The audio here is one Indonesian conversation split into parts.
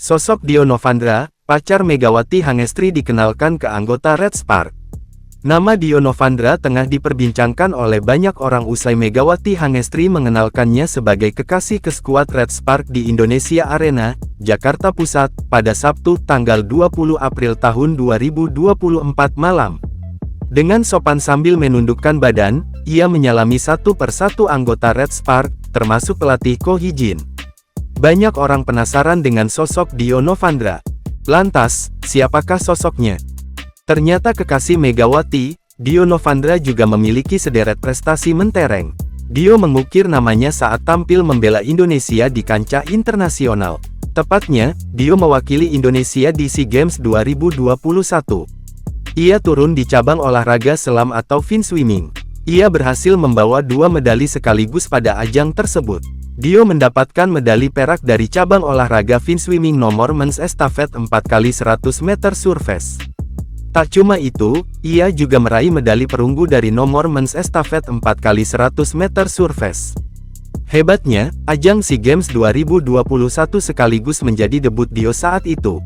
Sosok Dio Novandra, pacar Megawati Hangestri dikenalkan ke anggota Red Spark. Nama Dio Novandra tengah diperbincangkan oleh banyak orang usai Megawati Hangestri mengenalkannya sebagai kekasih ke skuad Red Spark di Indonesia Arena, Jakarta Pusat, pada Sabtu tanggal 20 April tahun 2024 malam. Dengan sopan sambil menundukkan badan, ia menyalami satu persatu anggota Red Spark, termasuk pelatih Ko Hee-jin. Banyak orang penasaran dengan sosok Dio Novandra. Lantas, siapakah sosoknya? Ternyata kekasih Megawati, Dio Novandra juga memiliki sederet prestasi mentereng. Dio mengukir namanya saat tampil membela Indonesia di kancah internasional. Tepatnya, Dio mewakili Indonesia di SEA Games 2021. Ia turun di cabang olahraga selam atau fin swimming. Ia berhasil membawa 2 medali sekaligus pada ajang tersebut. Dio mendapatkan medali perak dari cabang olahraga fin swimming nomor men's estafet 4x100 meter surface. Tak cuma itu, ia juga meraih medali perunggu dari nomor men's estafet 4x100 meter surface. Hebatnya, ajang SEA Games 2021 sekaligus menjadi debut Dio saat itu.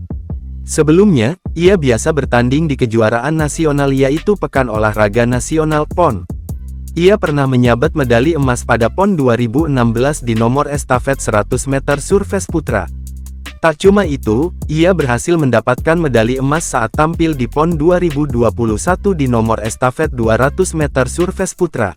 Sebelumnya, ia biasa bertanding di kejuaraan nasional yaitu Pekan Olahraga Nasional PON. Ia pernah menyabat medali emas pada PON 2016 di nomor estafet 100 meter surface putra. Tak cuma itu, ia berhasil mendapatkan medali emas saat tampil di PON 2021 di nomor estafet 200 meter surface putra.